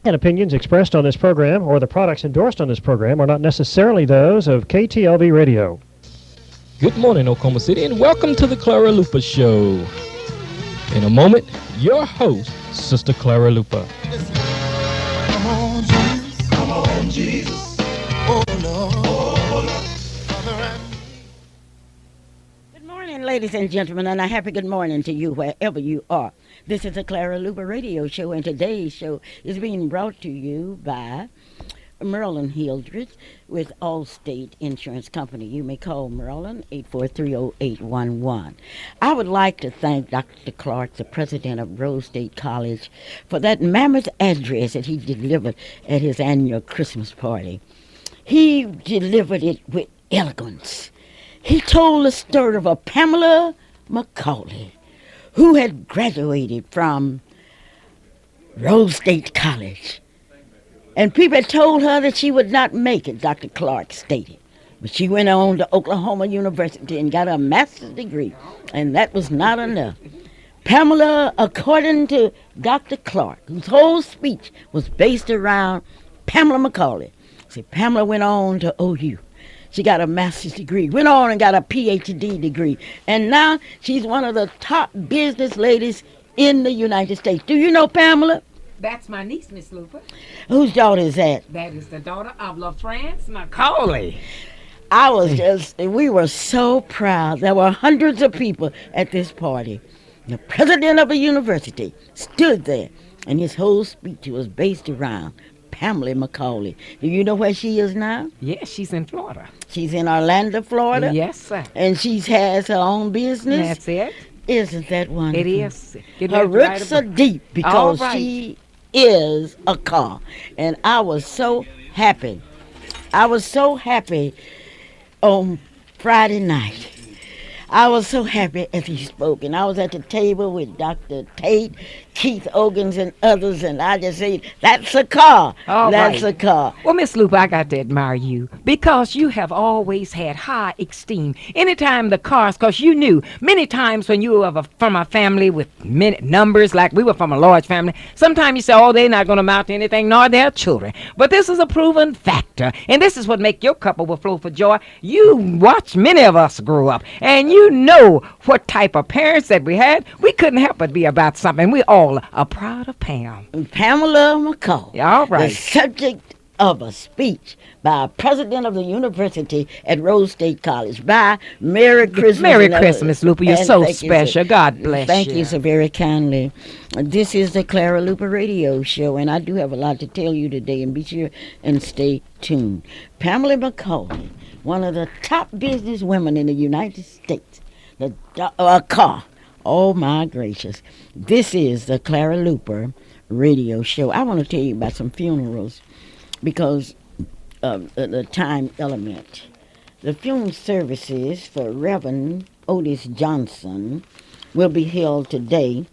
And opinions expressed on this program or the products endorsed on this program are not necessarily those of KTLB Radio. Good morning, Oklahoma City, and welcome to the Clara Luper Show. In a moment, your host, Sister Clara Luper. Come on, Jesus. Come on, Jesus. Oh, Lord. Oh, Lord. Good morning, ladies and gentlemen, and a happy good morning to you wherever you are. This is the Clara Luper Radio Show, and today's show is being brought to you by Merlin Hildreth with Allstate Insurance Company. You may call Merlin 8430811. I would like to thank Dr. Clark, the president of Rose State College, for that mammoth address that he delivered at his annual Christmas party. He delivered it with elegance. He told the story of a Pamela McCauley who had graduated from Rose State College. And people had told her that she would not make it, Dr. Clark stated. But she went on to Oklahoma University and got a master's degree, and that was not enough. Pamela, according to Dr. Clark, whose whole speech was based around Pamela McCauley. See, Pamela went on to OU. She got a master's degree, went on and got a PhD degree, and now she's one of the top business ladies in the United States. Do you know Pamela? That's my niece, Miss Luper. Whose daughter is that? That is the daughter of LaFrance McCauley. We were so proud. There were hundreds of people at this party. The president of the university stood there, and his whole speech was based around Pamela McCauley. Do you know where she is now? Yes, she's in Florida. She's in Orlando, Florida. Yes, sir. And she has her own business. That's it. Isn't that wonderful? It is. Her roots are deep because she is a car. And I was so happy. I was so happy on Friday night. I was so happy as he spoke. And I was at the table with Dr. Tate, Keith Ogans, and others, and I just said, that's a car. That's a car. Well, Miss Lupe, I got to admire you because you have always had high esteem. Anytime the cars, because you knew many times when you were from a family with many numbers, like we were from a large family, sometimes you say, oh, they're not going to amount to anything, nor their children. But this is a proven factor, and this is what make your couple will flow for joy. You watched many of us grow up, and you know what type of parents that we had. We couldn't help but be about something. We all are proud of Pam. Pamela McCauley. All right. The subject of a speech by a president of the university at Rose State College by Merry Christmas. Merry Christmas, Luper. You're so special. God bless you. Thank you so very kindly. This is the Clara Luper Radio Show, and I do have a lot to tell you today, and be sure and stay tuned. Pamela McCauley, one of the top business women in the United States, a car. Oh, my gracious. This is the Clara Luper Radio Show. I want to tell you about some funerals because of the time element. The funeral services for Reverend Otis Johnson will be held today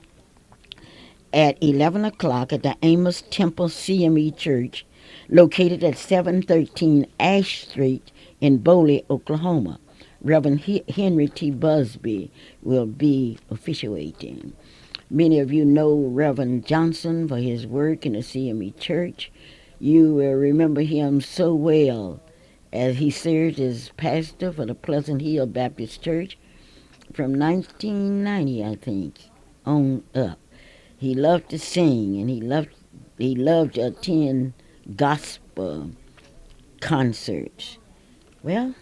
at 11 o'clock at the Amos Temple CME Church, located at 713 Ash Street in Boley, Oklahoma. Reverend Henry T. Busby will be officiating. Many of you know Reverend Johnson for his work in the CME Church. You will remember him so well as he served as pastor for the Pleasant Hill Baptist Church from 1990, I think, on up. He loved to sing, and he loved to attend gospel concerts. Well,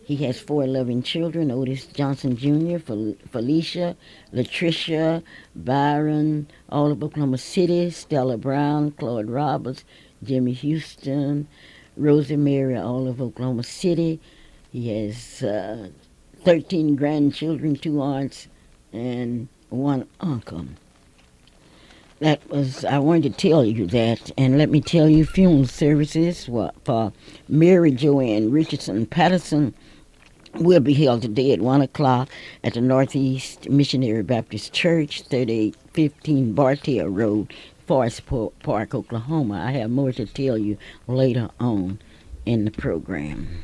he has 4 loving children: Otis Johnson Jr., Felicia, Latricia, Byron, all of Oklahoma City, Stella Brown, Claude Roberts, Jimmy Houston, Rosie Mary, all of Oklahoma City. He has 13 grandchildren, 2 aunts, and 1 uncle. I wanted to tell you that, and let me tell you, funeral services for Mary Joanne Richardson Patterson will be held today at 1 o'clock at the Northeast Missionary Baptist Church, 3815 Bartail Road, Forest Park, Oklahoma. I have more to tell you later on in the program.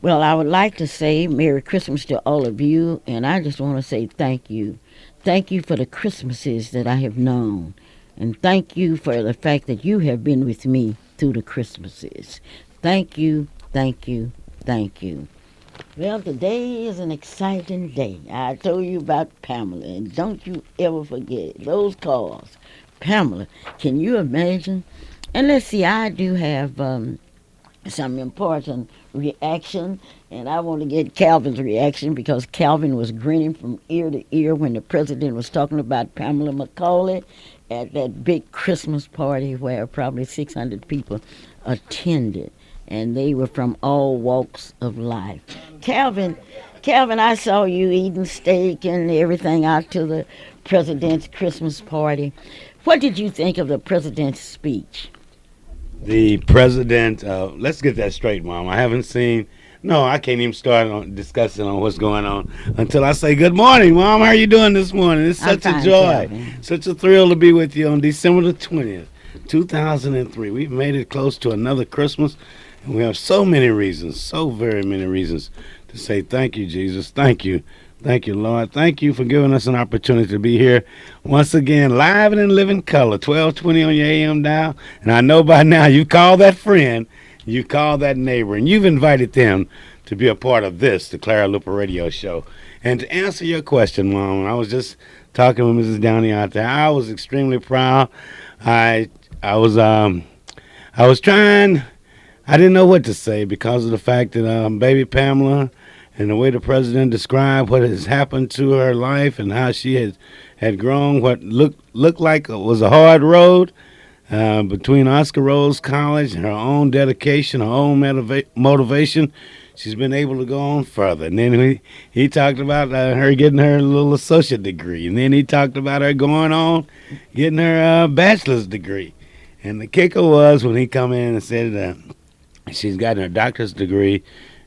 Well, I would like to say Merry Christmas to all of you, and I just want to say thank you. Thank you for the Christmases that I have known. And thank you for the fact that you have been with me through the Christmases. Thank you, thank you, thank you. Well, today is an exciting day. I told you about Pamela, and don't you ever forget those calls. Pamela, can you imagine? And let's see, I do have some important reaction, and I want to get Calvin's reaction because Calvin was grinning from ear to ear when the president was talking about Pamela McCauley at that big Christmas party where probably 600 people attended, and they were from all walks of life. Calvin, Calvin, I saw you eating steak and everything out to the president's Christmas party. What did you think of the president's speech? The president, let's get that straight, Mom. I haven't seen, no, I can't even start on discussing on what's going on until I say, good morning, Mom. How are you doing this morning? It's I'm such a fine, joy, Calvin. such a thrill to be with you on December the 20th, 2003. We've made it close to another Christmas, and we have so many reasons, so very many reasons to say thank you, Jesus. Thank you. Thank you, Lord. Thank you for giving us an opportunity to be here once again, live and in living color, 1220 on your AM dial. And I know by now you call that friend, you call that neighbor, and you've invited them to be a part of this, the Clara Luper Radio Show. And to answer your question, Mom, I was just talking with Mrs. Downey out there. I was extremely proud. I was trying. I didn't know what to say because of the fact that baby Pamela and the way the president described what has happened to her life and how she had grown what looked like it was a hard road between Oscar Rose College and her own dedication, her own motivation. She's been able to go on further. And then he talked about her getting her little associate degree. And then he talked about her going on getting her bachelor's degree. And the kicker was when he come in and said she's gotten her doctor's degree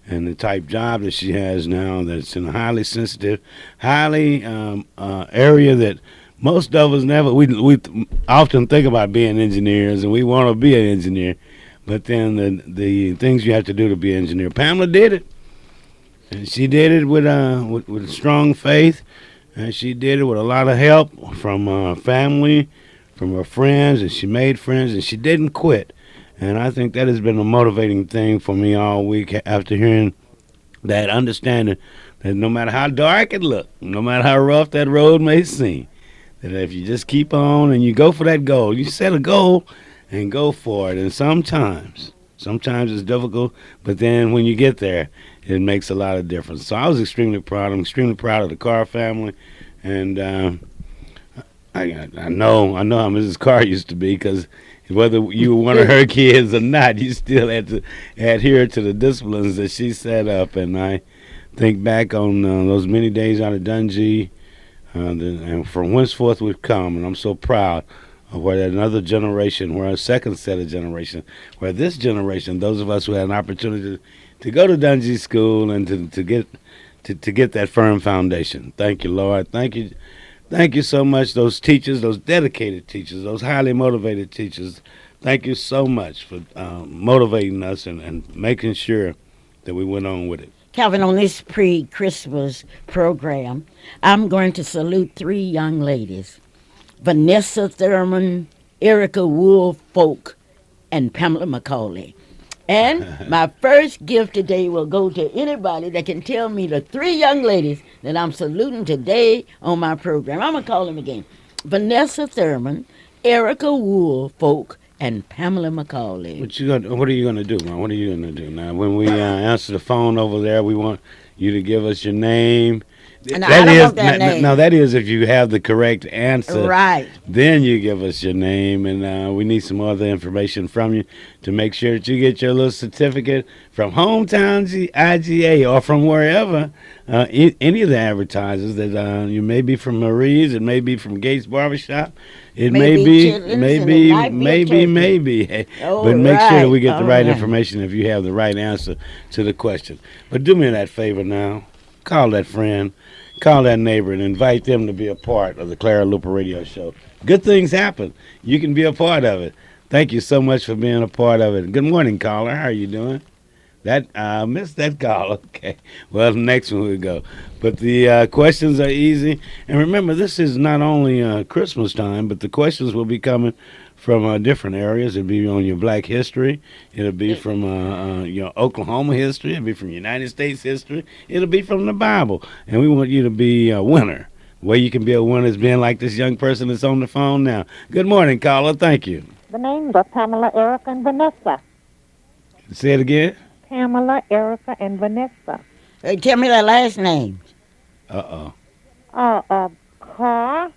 and the type job that she has now that's in a highly sensitive, highly area that most of us never, we often think about being engineers and we want to be an engineer, but then the things you have to do to be an engineer. Pamela did it, and she did it with strong faith, and she did it with a lot of help from family, from her friends, and she made friends, and she didn't quit. And I think that has been a motivating thing for me all week after hearing that understanding that no matter how dark it looks, no matter how rough that road may seem, that if you just keep on and you go for that goal, you set a goal and go for it. And sometimes it's difficult, but then when you get there, it makes a lot of difference. So I was extremely proud. I'm extremely proud of the Carr family. And I know how Mrs. Carr used to be because whether you were one of her kids or not, you still had to adhere to the disciplines that she set up. And I think back on those many days out of Dungee, and from whenceforth we've come, and I'm so proud of where another generation, where a second set of generation, where this generation, those of us who had an opportunity to go to Dungee School and to get that firm foundation. Thank you, Lord. Thank you. Thank you so much, those teachers, those dedicated teachers, those highly motivated teachers. Thank you so much for motivating us and making sure that we went on with it. Calvin, on this pre-Christmas program, I'm going to salute three young ladies, Vanessa Thurman, Erica Woolfolk, and Pamela McCauley. And my first gift today will go to anybody that can tell me the three young ladies that I'm saluting today on my program. I'm going to call them again. Vanessa Thurman, Erica Woolfolk, and Pamela McCauley. What are you going to do, man? What are you going to do now? When we answer the phone over there, we want you to give us your name. And I don't want that name. No, that is if you have the correct answer. Right. Then you give us your name, and we need some other information from you to make sure that you get your little certificate from Hometown IGA or from wherever, any of the advertisers that you may be from Marie's, it may be from Gates Barbershop, it may be. Oh, but make sure that we get right. the right All right. information if you have the right answer to the question. But do me that favor now. Call that friend, call that neighbor, and invite them to be a part of the Clara Luper Radio Show. Good things happen. You can be a part of it. Thank you so much for being a part of it. Good morning, caller. How are you doing? That I missed that call. Okay. Well, the next one we go. But the questions are easy. And remember, this is not only Christmas time, but the questions will be coming from different areas. It'll be on your Black history. It'll be from your Oklahoma history. It'll be from United States history. It'll be from the Bible. And we want you to be a winner. The way you can be a winner is being like this young person that's on the phone now. Good morning, caller. Thank you. The names are Pamela, Erica, and Vanessa. Say it again. Pamela, Erica, and Vanessa. Hey, tell me their last names. Uh-oh. Car,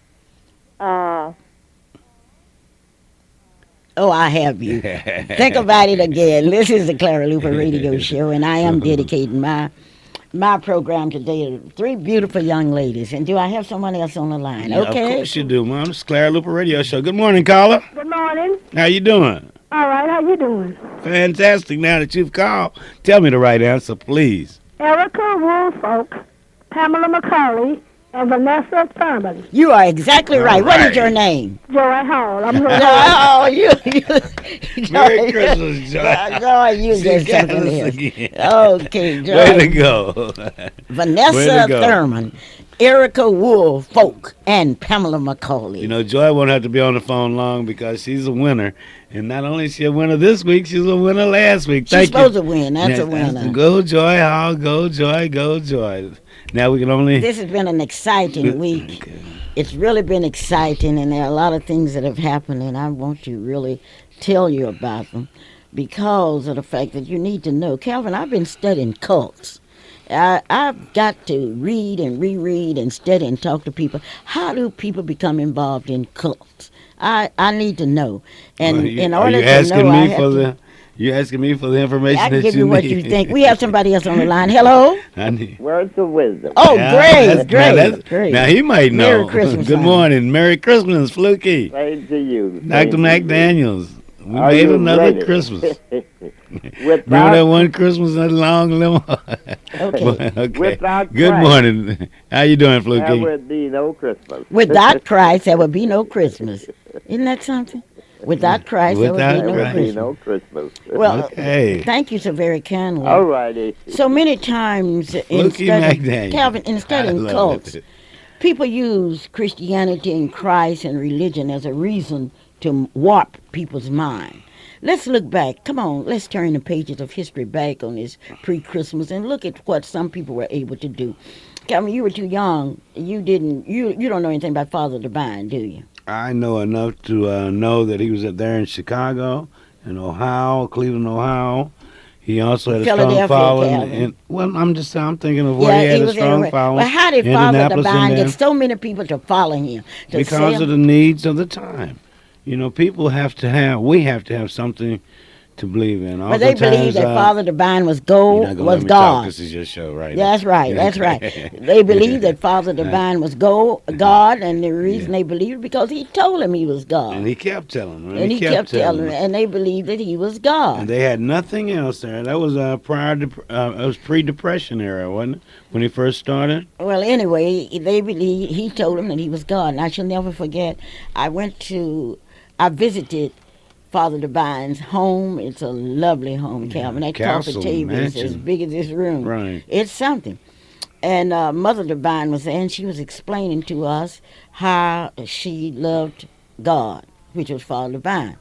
Oh, I have you. Think about it again. This is the Clara Luper Radio Show, and I am dedicating my program today to three beautiful young ladies. And do I have someone else on the line? Yeah, Okay. of course you do, Mom. This is Clara Luper Radio Show. Good morning, caller. Good morning. How you doing? All right, how you doing? Fantastic. Now that you've called, tell me the right answer, please. Erica Woolfolk, Pamela McCauley, and Vanessa Thurman. You are exactly right. What is right. your name? Joy Hall. I'm here. Oh, you. Merry Christmas, Joy. Joy, you She just got something us else. again. Okay, Joy. Way to go. Vanessa Way to go. Thurman, Erica Woolfolk, and Pamela McCauley. You know, Joy won't have to be on the phone long because she's a winner. And not only is she a winner this week, she's a winner last week. She's Thank supposed you. to win. That's a winner. Go, Joy Hall. Go, Joy. Go, Joy. Now we can only... This has been an exciting week. Okay. It's really been exciting, and there are a lot of things that have happened, and I want to really tell you about them because of the fact that you need to know. Calvin, I've been studying cults. I've got to read and reread and study and talk to people. How do people become involved in cults? I need to know. And Well, in are order you to asking know, I me have for to... the... You asking me for the information I that can give you you what need? you think. We have somebody else on the line. Hello? I need... Words of wisdom. Oh, Yeah, great, now great, great. Now he might know. Merry Christmas, Good honey. morning. Merry Christmas, Fluky. Same to you. Dr. McDaniels. We Are made you another ready? Christmas. Remember that Without, one Christmas, that long limo? Okay. Okay. Without Good Christ. morning. How you doing, there Fluky? would be no Christmas. Without Christ, there would be no Christmas. Isn't that something? Without Christ, there Without would be no There would be Christmas. no Christmas. Well, Okay. thank you so very kindly. All righty. So many times in Fluky studying, McDaniel. Calvin, in I studying love cults, it. people use Christianity and Christ and religion as a reason to warp people's mind. Let's look back. Come on, let's turn the pages of history back on this pre-Christmas and look at what some people were able to do. Calvin, you were too young. You don't know anything about Father Divine, do you? I know enough to know that he was there in Chicago, in Ohio, Cleveland, Ohio. He also had a strong Philadelphia, following. Calvin. Well, I'm thinking of where he had a was strong everywhere. following. Well, how did Father Indianapolis and Divine them. get so many people to follow him? To Because say, of the needs of the time. You know, we have to have something to believe in. but they believed that Father Divine was you're not gonna let was me talk. God. This is your show, right? That's right. That's right. They believed that Father Divine was God, and the reason they believed it because he told them he was God, And he kept telling them. and he kept telling them, and they believed that he was God. And they had nothing else there. That was it was pre-Depression era, wasn't it? When he first started. Well, anyway, they believed he told them that he was God, and I shall never forget. I visited Father Divine's home. It's a lovely home, Calvin. That Castle coffee table is mansion. as big as this room. Right. It's something. And Mother Divine was there, and she was explaining to us how she loved God, which was Father Divine.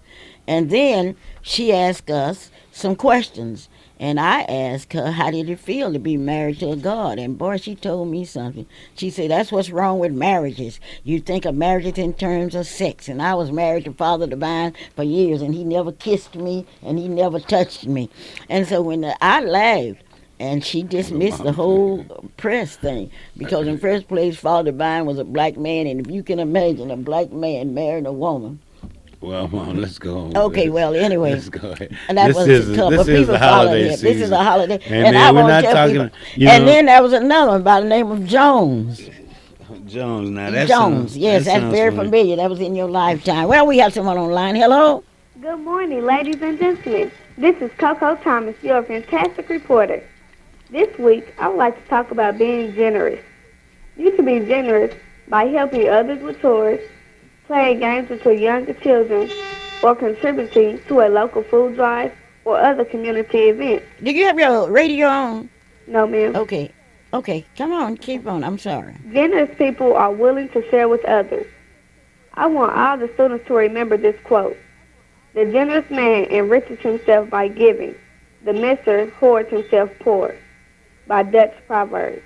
And then she asked us some questions. And I asked her, how did it feel to be married to a God? And boy, she told me something. She said, that's what's wrong with marriages. You think of marriages in terms of sex. And I was married to Father Divine for years, and he never kissed me, and he never touched me. And so when I laughed, and she dismissed the whole press thing. Because in first place, Father Divine was a black man, and if you can imagine a black man marrying a woman. Well, Mom, let's go on. Okay, well, anyway. Let's go ahead. And that was the couple. This is People the followed holiday him. season. This is a holiday. And I we're won't not tell talking, people. you And know, then there was another one by the name of Jones. Jones. Now that Jones, sounds, yes, that that's sounds very familiar. familiar. That was in your lifetime. Well, we have someone online. Hello? Good morning, ladies and gentlemen. This is Coco Thomas, your fantastic reporter. This week, I would like to talk about being generous. You can be generous by helping others with chores, playing games with your younger children, or contributing to a local food drive or other community events. Do you have your radio on? No, ma'am. Okay. Okay, come on, keep on. I'm sorry. Generous people are willing to share with others. I want all the students to remember this quote. The generous man enriches himself by giving. The miser hoards himself poor. By Dutch Proverbs.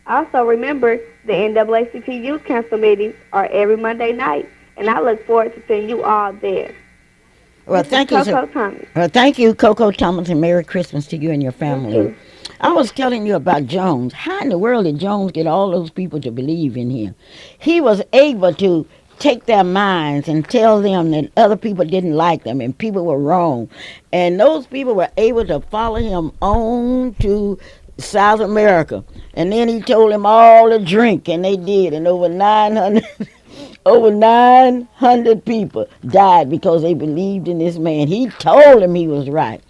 Also remember the NAACP Youth Council meetings are every Monday night, and I look forward to seeing you all there. Well, This is thank you. Coco Thomas. Well, thank you, Coco Thomas, and Merry Christmas to you and your family. You too. I was telling you about Jones. How in the world did Jones get all those people to believe in him? He was able to take their minds and tell them that other people didn't like them and people were wrong. And those people were able to follow him on to South America. And then he told them all to drink, and they did. And over 900 over 900 people died because they believed in this man. He told them he was right.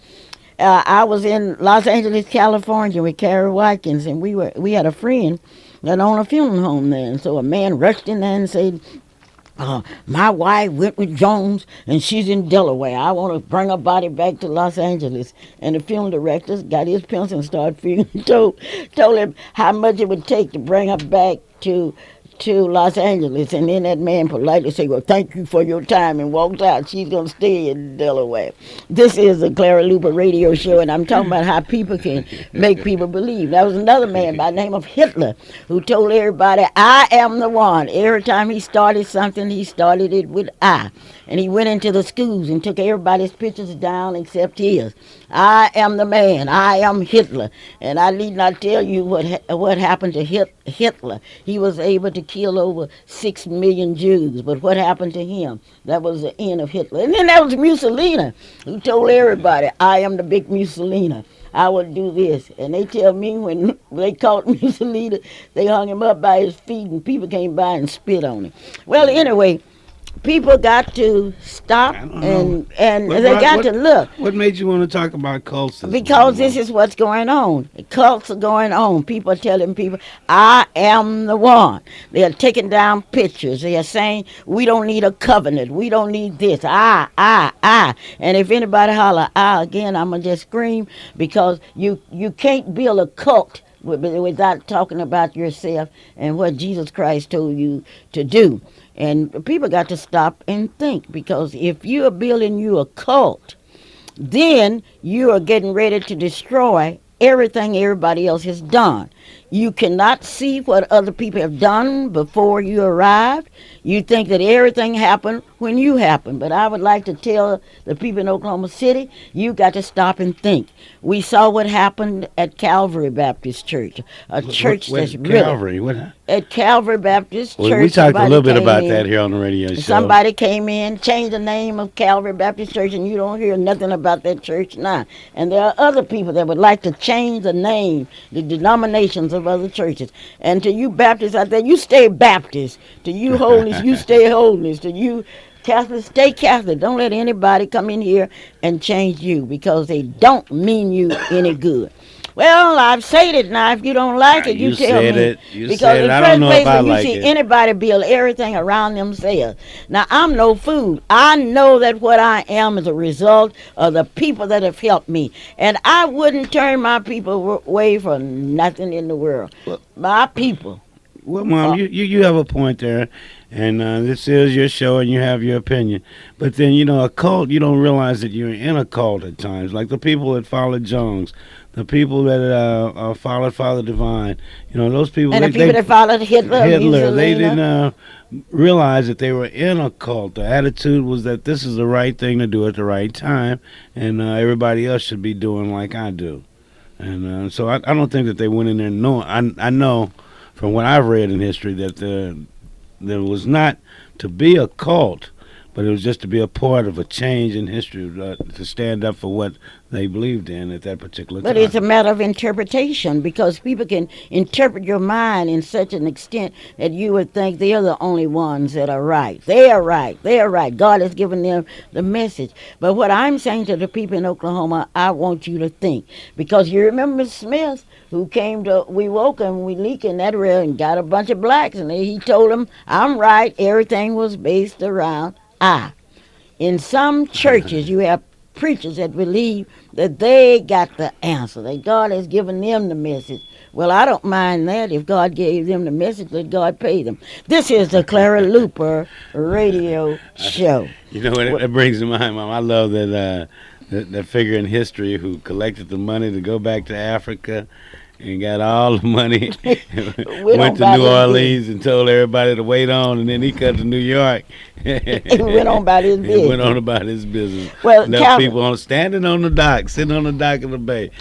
I was in Los Angeles, California with Carrie Watkins, and we had a friend that owned a funeral home there. And so a man rushed in there and said, my wife went with Jones, and she's in Delaware. I want to bring her body back to Los Angeles. And the funeral director got his pencil and started figuring, told him how much it would take to bring her back to Los Angeles. And then that man politely said, well, thank you for your time, and walked out. She's going to stay in Delaware. This is the Clara Luper radio show, and I'm talking about how people can make people believe. There was another man by the name of Hitler who told everybody, I am the one. Every time he started something, he started it with I. And he went into the schools and took everybody's pictures down except his. I am the man. I am Hitler. And I need not tell you what happened to Hitler. He was able to kill over 6 million Jews. But what happened to him? That was the end of Hitler. And then there was Mussolini, who told everybody, I am the big Mussolini. I will do this. And they tell me when they caught Mussolini, they hung him up by his feet and people came by and spit on him. Well, anyway, people got to stop and they got to look. What made you want to talk about cults? Because this is what's going on. Cults are going on. People are telling people, I am the one. They are taking down pictures. They are saying, we don't need a covenant. We don't need this. I. And if anybody holler, I again, I'm going to just scream, because you can't build a cult without talking about yourself and what Jesus Christ told you to do. And people got to stop and think, because if you are building you a cult, then you are getting ready to destroy everything everybody else has done. You cannot see what other people have done before you arrived. You think that everything happened when you happened. But I would like to tell the people in Oklahoma City, you got to stop and think. We saw what happened at Calvary Baptist Church, a church that's Calvary, really... what? At Calvary Baptist Church. We talked a little bit about that here on the radio show. Somebody came in, changed the name of Calvary Baptist Church, and you don't hear nothing about that church now. And there are other people that would like to change the name, the denominations of other churches. And to you Baptists out there, you stay Baptist. To you Holiness, you stay Holiness. To you Catholics, stay Catholic. Don't let anybody come in here and change you, because they don't mean you any good. Well, I've said it now. If you don't like it, you tell me. Because in the first place, when you see anybody build everything around themselves. Now, I'm no fool. I know that what I am is a result of the people that have helped me. And I wouldn't turn my people away for nothing in the world. My people. Well, Mom, you have a point there. And this is your show, and you have your opinion. But then, a cult, you don't realize that you're in a cult at times. Like the people that followed Jones, the people that followed Father Divine, those people. And the people that followed Hitler, they didn't realize that they were in a cult. The attitude was that this is the right thing to do at the right time, and everybody else should be doing like I do. And so I don't think that they went in there knowing. I know from what I've read in history that there was not to be a cult, but it was just to be a part of a change in history, to stand up for what they believed in at that particular time. But it's a matter of interpretation, because people can interpret your mind in such an extent that you would think they are the only ones that are right. They are right. They are right. God has given them the message. But what I'm saying to the people in Oklahoma, I want you to think. Because you remember Miss Smith, who came to Wewoka and Weeleka in that area and got a bunch of blacks, and he told them, I'm right. Everything was based around I. In some churches, you have preachers that believe that they got the answer, that God has given them the message. Well, I don't mind that. If God gave them the message, let God pay them. This is the Clara Luper radio show. You know what? That brings to mind, Mom. I love that figure in history who collected the money to go back to Africa and got all the money, went to New Orleans and told everybody to wait on, and then he cut to New York and went on about his business. Went on about his business. Well, left people standing on the dock, sitting on the dock of the bay,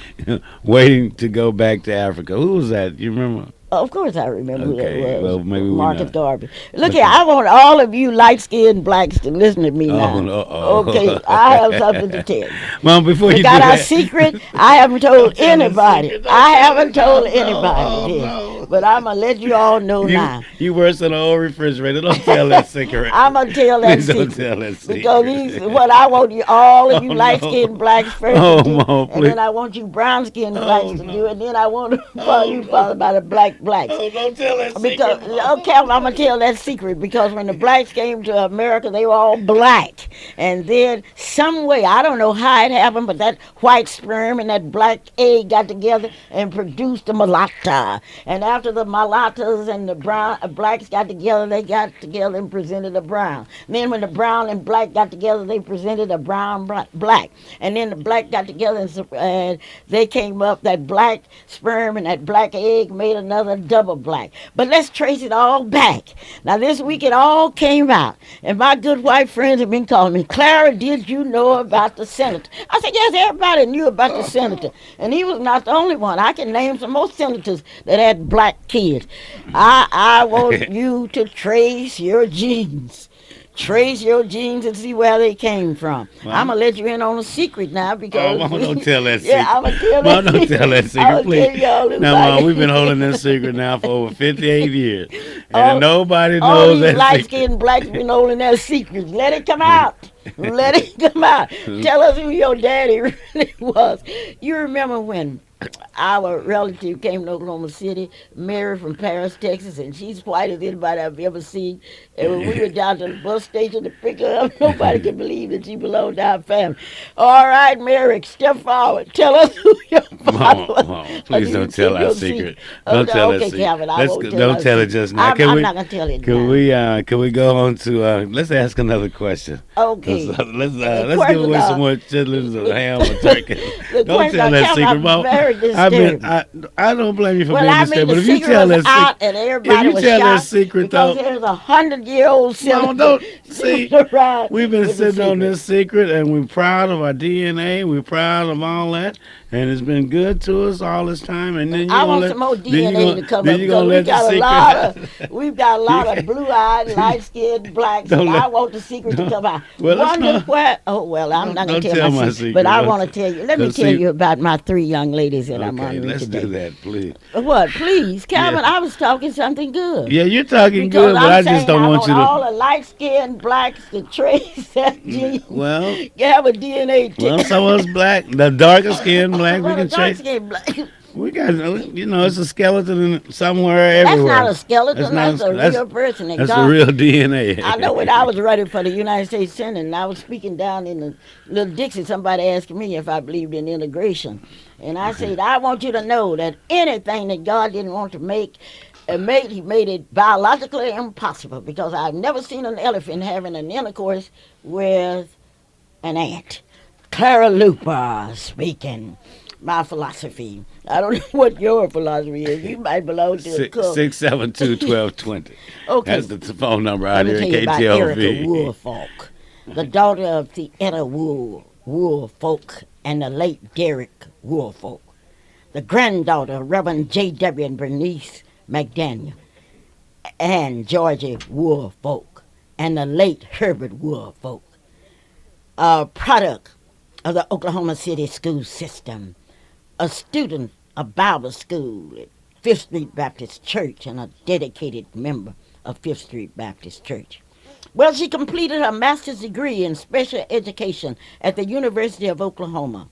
waiting to go back to Africa. Who was that? You remember? Of course I remember who that was. Well, maybe Marcus Garvey. Look here, I want all of you light-skinned blacks to listen to me now. Okay, I have something to tell you. Mom, before you got do our that. secret. I haven't told anybody. I haven't told anybody this. But I'm going to let you all know now. You worse than an old refrigerator. Don't tell that secret. I'm going to tell that Please secret. Don't tell that secret. Because what I want you, all of you light-skinned blacks first to do, Mom, and then I want you brown-skinned blacks to do it, and then I want to follow you followed by the blacks. Oh, don't tell that because, secret. Mom. okay, I'm going to tell that secret because when the blacks came to America, they were all black. And then some way, I don't know how it happened, but that white sperm and that black egg got together and produced a mulatta. And after the mulattas and the blacks got together, they got together and presented a brown. And then when the brown and black got together, they presented a brown black. And then the black got together and they came up, that black sperm and that black egg made another double black. But let's trace it all back. Now this week it all came out. And my good white friends have been calling me, Clara, did you know about the senator? I said, yes, everybody knew about the senator. And he was not the only one. I can name some more senators that had black kids. I want you to trace your genes. Trace your genes and see where they came from. Well, I'm going to let you in on a secret now because... Oh, Mom, don't tell that secret. Yeah, I'm going to tell that Mom, don't tell that secret, please. Now, Mom, we've been holding this secret now for over 58 years. And nobody knows that secret. All these light-skinned blacks been holding that secret. Let it come out. Let it come out. Tell us who your daddy really was. You remember when our relative came to Oklahoma City, Mary from Paris, Texas, and she's white as anybody I've ever seen. And when we went down to the bus station to pick her up, nobody could believe that she belonged to our family. All right, Mary, step forward. Tell us who your father was. Mom, please don't tell our secret. Don't tell that secret. Calvin, Don't tell it just now. I'm not going to tell it now. Can we go on to, let's ask another question. Okay. Let's give away some more chitlins or ham or turkey. Don't tell that secret, Mom. I don't blame you for being disturbed, but if you tell that secret, and everybody was that secret, though, there's 100-year-old Mom, don't see. We've been sitting on this secret, and we're proud of our DNA. We're proud of all that, and it's been good to us all this time. And then I want some more DNA to come up. We've got a lot of blue-eyed, light-skinned blacks, and I want the secret to come out. Wonder where? Oh well, I'm not going to tell my secret, but I want to tell you. Let me tell you about my 3 young ladies that I'm honoring let's today. Do that, please. What, please, Calvin? Yeah. I was talking something good. Yeah, you're talking good, but I just don't want you to. All the light-skinned blacks to trace that gene. Well, you have a DNA test. Well, so us black, the darker skinned black, we can trace. Black. We got, it's a skeleton somewhere, everywhere. That's not a skeleton. That's a real person. That's a real DNA. I know when I was running for the United States Senate, and I was speaking down in the Little Dixie, somebody asked me if I believed in integration. And I said, I want you to know that anything that God didn't want to make, he made it biologically impossible, because I've never seen an elephant having an intercourse with an ant. Clara Luper speaking. My philosophy. I don't know what your philosophy is. You might belong to a cult. 672-1220. Okay. That's the phone number out here in KTLV. About Erica Woolfolk, the daughter of Theodore Woolfolk and the late Derek Woolfolk, the granddaughter of Reverend J.W. and Bernice McDaniel, and Georgie Woolfolk, and the late Herbert Woolfolk, a product of the Oklahoma City school system, a student of Bible school at Fifth Street Baptist Church, and a dedicated member of Fifth Street Baptist Church. Well, she completed her master's degree in special education at the University of Oklahoma,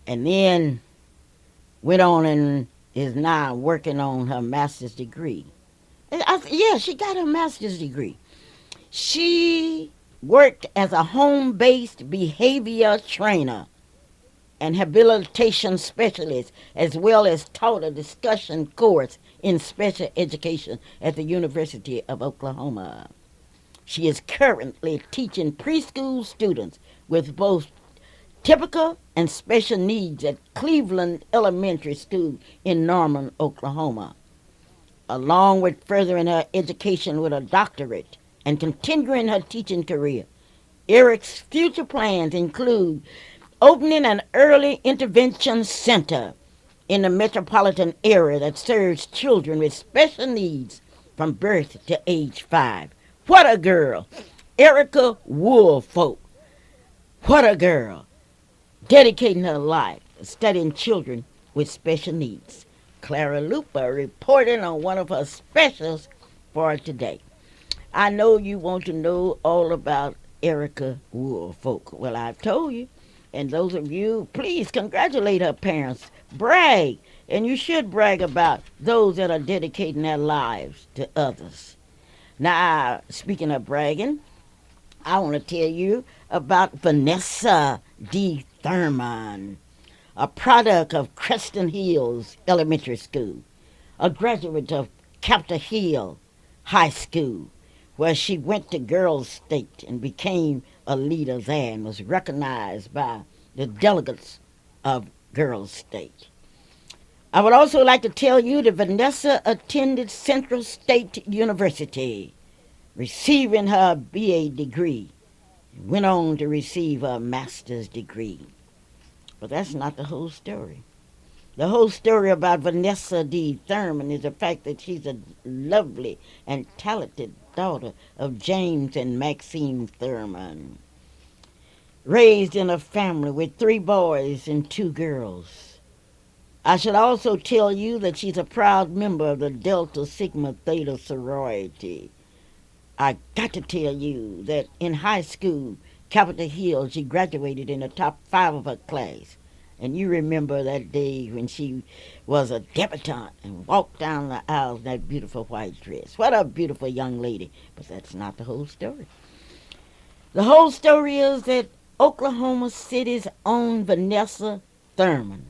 and then went on and is now working on her master's degree. Yeah, she got her master's degree. She worked as a home-based behavior trainer and habilitation specialist, as well as taught a discussion course in special education at the University of Oklahoma. She is currently teaching preschool students with both typical and special needs at Cleveland Elementary School in Norman, Oklahoma, along with furthering her education with a doctorate and continuing her teaching career. Eric's future plans include opening an early intervention center in the metropolitan area that serves children with special needs from birth to age 5. What a girl! Erica Woolfolk. What a girl! Dedicating her life to studying children with special needs. Clara Luper reporting on one of her specials for today. I know you want to know all about Erica Woolfolk. Well, I've told you. And those of you, please congratulate her parents. Brag. And you should brag about those that are dedicating their lives to others. Now, speaking of bragging, I want to tell you about Vanessa D. Thurman, a product of Creston Hills Elementary School, a graduate of Capitol Hill High School, where she went to Girls State and became a leader there and was recognized by the delegates of Girls State. I would also like to tell you that Vanessa attended Central State University, receiving her BA degree, and went on to receive her master's degree. But that's not the whole story. The whole story about Vanessa D. Thurman is the fact that she's a lovely and talented daughter of James and Maxine Thurman, raised in a family with 3 boys and 2 girls. I should also tell you that she's a proud member of the Delta Sigma Theta sorority. I got to tell you that in high school, Capitol Hill, she graduated in the top 5 of her class. And you remember that day when she was a debutante and walked down the aisle in that beautiful white dress. What a beautiful young lady. But that's not the whole story. The whole story is that Oklahoma City's own Vanessa Thurman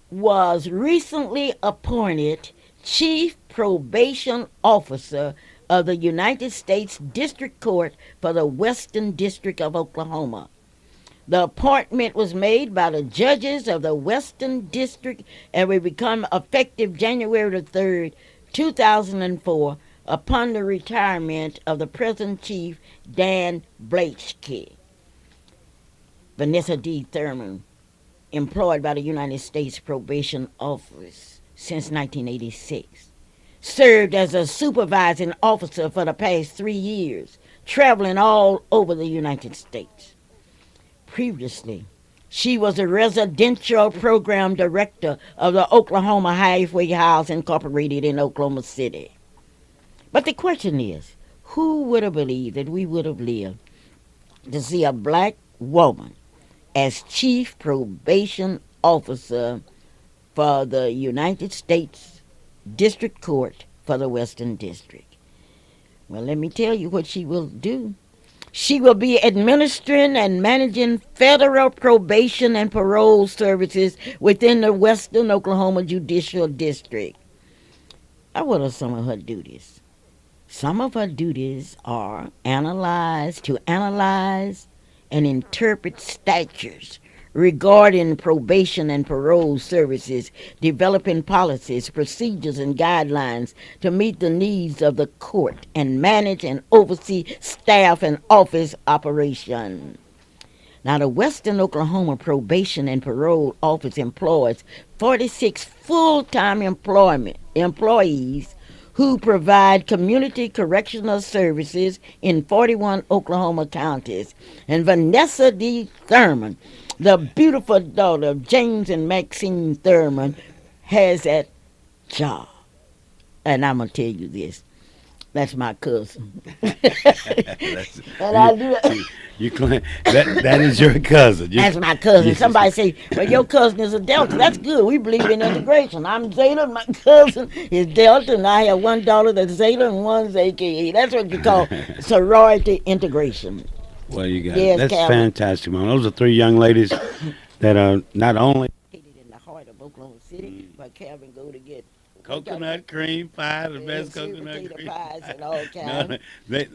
was recently appointed Chief Probation Officer of the United States District Court for the Western District of Oklahoma. The appointment was made by the judges of the Western District and will become effective January 3rd, 2004, upon the retirement of the present chief, Dan Blachke. Vanessa D. Thurman, employed by the United States Probation Office since 1986, served as a supervising officer for the past 3 years, traveling all over the United States. Previously, she was a residential program director of the Oklahoma Halfway House Incorporated in Oklahoma City. But the question is, who would have believed that we would have lived to see a black woman as Chief Probation Officer for the United States District Court for the Western District? Well, let me tell you what she will do. She will be administering and managing federal probation and parole services within the Western Oklahoma Judicial District. Now, what are some of her duties? Some of her duties are analyze and interpret statutes regarding probation and parole services, developing policies, procedures, and guidelines to meet the needs of the court, and manage and oversee staff and office operation. Now, the Western Oklahoma Probation and Parole Office employs 46 full-time employees who provide community correctional services in 41 Oklahoma counties. And Vanessa D. Thurman, the beautiful daughter of James and Maxine Thurman, has that job. And I'm going to tell you this. That's my cousin. That's- And I do. you claim that is your cousin. That's my cousin. Yes. Somebody say, well, your cousin is a Delta. That's good. We believe in integration. I'm Zeta. My cousin is Delta, and I have one daughter that's Zeta and one's AKA. That's what you call sorority integration. Well, you got Yes, that's Calvin. fantastic, Mom. Those are three young ladies that are not only Located in the heart of Oklahoma City, where Calvin go to get coconut cream pie, the best sweet coconut potato cream pies pie. and all kinds.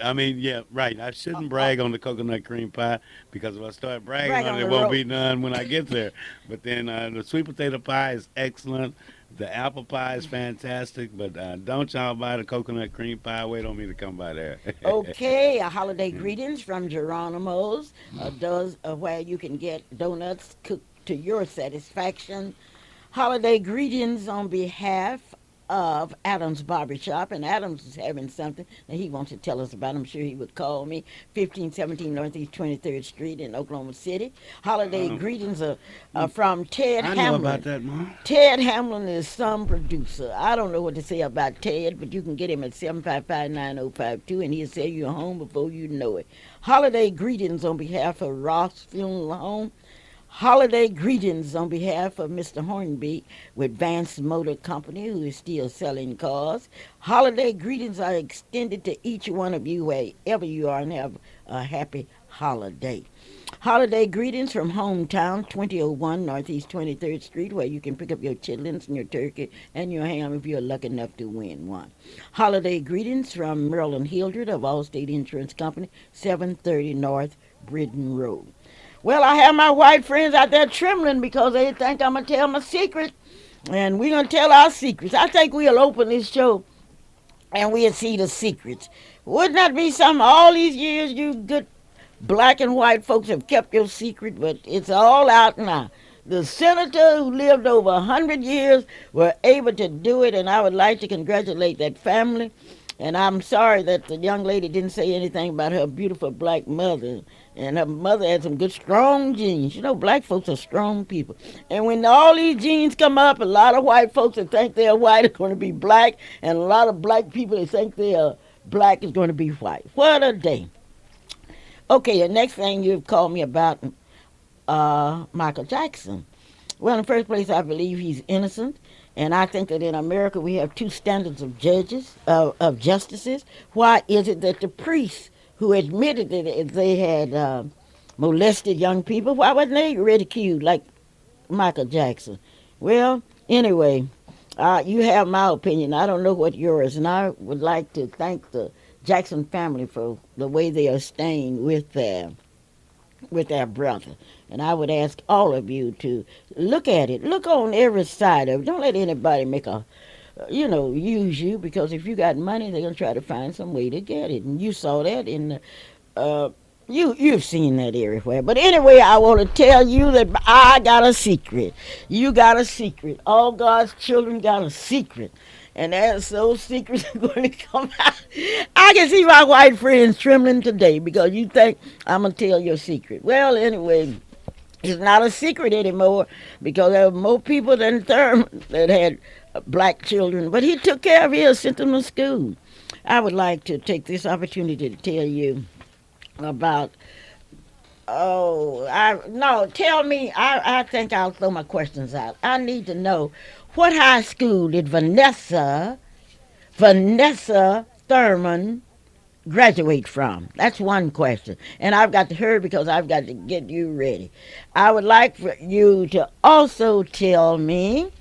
I mean, yeah, right. I shouldn't brag on the coconut cream pie because if I start bragging Brag on on it, the there won't road. be none when I get there. But then the sweet potato pie is excellent. The apple pie is fantastic. But don't y'all buy the coconut cream pie. Wait on me to come by there. Okay, a holiday greetings from Geronimo's, does where you can get donuts cooked to your satisfaction. Holiday greetings on behalf of Adams Barbershop, and Adams is having something that he wants to tell us about. I'm sure he would call me. 1517 Northeast 23rd Street in Oklahoma City. Holiday greetings are from Ted I know Hamlin. about that, Mom. Ted Hamlin is some producer. I don't know what to say about Ted, but you can get him at 755-9052, and he'll sell you a home before you know it. Holiday greetings on behalf of Ross Funeral Home. Holiday greetings on behalf of Mr. Hornby with Vance Motor Company, who is still selling cars. Holiday greetings are extended to each one of you wherever you are, and have a happy holiday. Holiday greetings from hometown, 2001 Northeast 23rd Street, where you can pick up your chitlins and your turkey and your ham if you're lucky enough to win one. Holiday greetings from Marilyn Hildred of Allstate Insurance Company, 730 North Bridden Road. Well, I have my white friends out there trembling because they think I'm going to tell my secret. And we're going to tell our secrets. I think we'll open this show and we'll see the secrets. Wouldn't that be something? All these years, you good black and white folks have kept your secret, but it's all out now. The senator who lived over 100 years were able to do it, and I would like to congratulate that family. And I'm sorry that the young lady didn't say anything about her beautiful black mother. And her mother had some good, strong genes. You know, black folks are strong people. And when all these genes come up, a lot of white folks that think they're white are going to be black. And a lot of black people that think they're black is going to be white. What a day. Okay, the next thing you've called me about Michael Jackson. Well, in the first place, I believe he's innocent. And I think that in America we have two standards of judges, of justices. Why is it that the priests who admitted that they had molested young people, why wasn't they ridiculed like Michael Jackson? Well, anyway, you have my opinion. I don't know what yours, and I would like to thank the Jackson family for the way they are staying with their brother. And I would ask all of you to look at it. Look on every side of it. Don't let anybody make use you, because if you got money, they're going to try to find some way to get it. And you saw that in you've seen that everywhere. But anyway, I want to tell you that I got a secret. You got a secret. All God's children got a secret. And as those secrets are going to come out, I can see my white friends trembling today because you think I'm going to tell your secret. Well, anyway, it's not a secret anymore because there are more people than Thurman that had black children. But he took care of his, sent them to school. I would like to take this opportunity to tell you about, I think I'll throw my questions out. I need to know, what high school did Vanessa Thurman graduate from? That's one question. And I've got to hurry because I've got to get you ready. I would like for you to also tell me,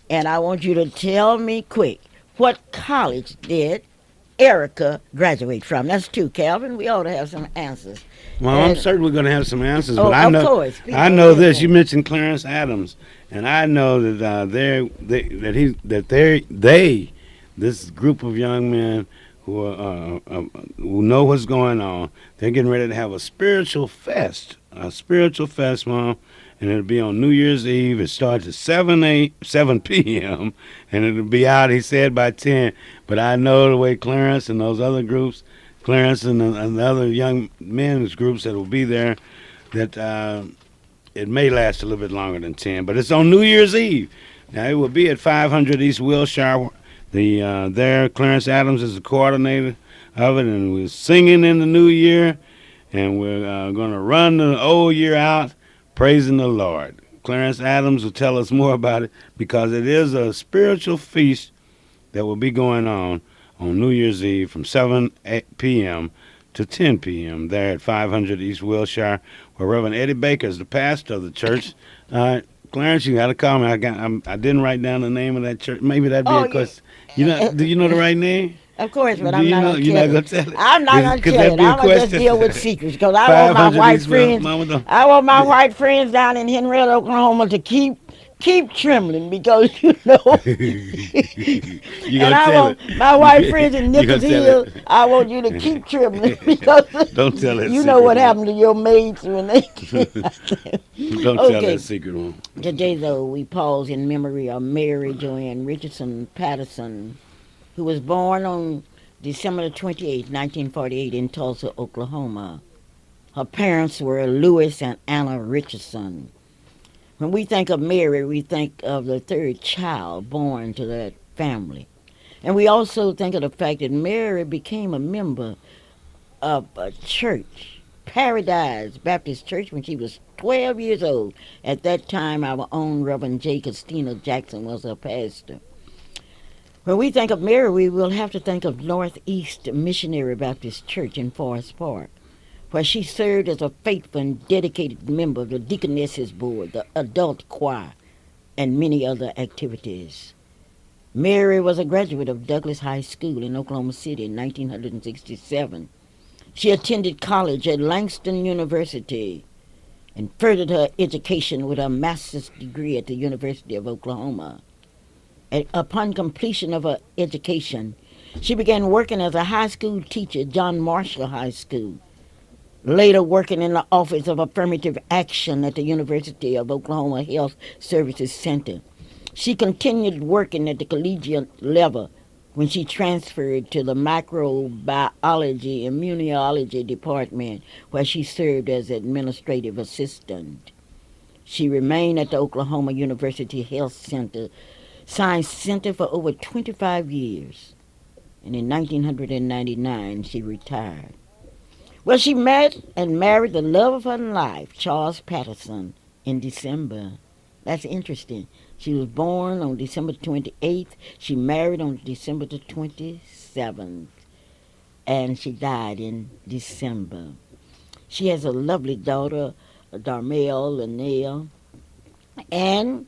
and I want you to tell me quick, what college did Erica graduate from? That's two, Calvin. We ought to have some answers. Well, I'm certainly going to have some answers, Oh, but I of know course. I know this. You mentioned Clarence Adams, and I know that this group of young men who know what's going on, they're getting ready to have a spiritual fest, Mom, and it'll be on New Year's Eve. It starts at 7 p.m., and it'll be out, he said, by 10. But I know the way Clarence and those other groups, Clarence and the other young men's groups that will be there, that it may last a little bit longer than 10. But it's on New Year's Eve. Now, it will be at 500 East Wilshire There, Clarence Adams is the coordinator of it, and we're singing in the new year, and we're going to run the old year out praising the Lord. Clarence Adams will tell us more about it because it is a spiritual feast that will be going on New Year's Eve from 7 p.m. to 10 p.m. there at 500 East Wilshire, where Reverend Eddie Baker is the pastor of the church. Clarence, you got to call me. I didn't write down the name of that church. Maybe that'd be Oh, a question. Do you know the right name? Of course, but Do I'm you not know? going to You're tell not it. gonna tell it. I'm not going to Could tell that it. be a I'm going to just question? deal with secrets because I want my 500 white East friends. Mama don't- I want my white friends down in Henrietta, Oklahoma, to keep trembling because You and gonna I tell want it? my white friends in You gonna Nichols tell Hill. it? I want you to keep trembling because Don't tell that you know secret what one. happened to your maids when they. Don't tell Okay. that secret one. Today, though, we pause in memory of Mary Joanne Richardson Patterson, who was born on December 28, 1948, in Tulsa, Oklahoma. Her parents were Louis and Anna Richardson. When we think of Mary, we think of the third child born to that family. And we also think of the fact that Mary became a member of a church, Paradise Baptist Church, when she was 12 years old. At that time, our own Reverend J. Christina Jackson was her pastor. When we think of Mary, we will have to think of Northeast Missionary Baptist Church in Forest Park, where she served as a faithful and dedicated member of the Deaconesses Board, the adult choir, and many other activities. Mary was a graduate of Douglas High School in Oklahoma City in 1967. She attended college at Langston University and furthered her education with a master's degree at the University of Oklahoma. Upon completion of her education, she began working as a high school teacher at John Marshall High School, later working in the Office of Affirmative Action at the University of Oklahoma Health Services Center. She continued working at the collegiate level when she transferred to the microbiology immunology department, where she served as administrative assistant. She remained at the Oklahoma University Health Science Center for over 25 years, and in 1999 she retired. Well, she met and married the love of her life, Charles Patterson, in December. That's interesting. She was born on December 28th. She married on December the 27th, and she died in December. She has a lovely daughter, Darmel Linnell, and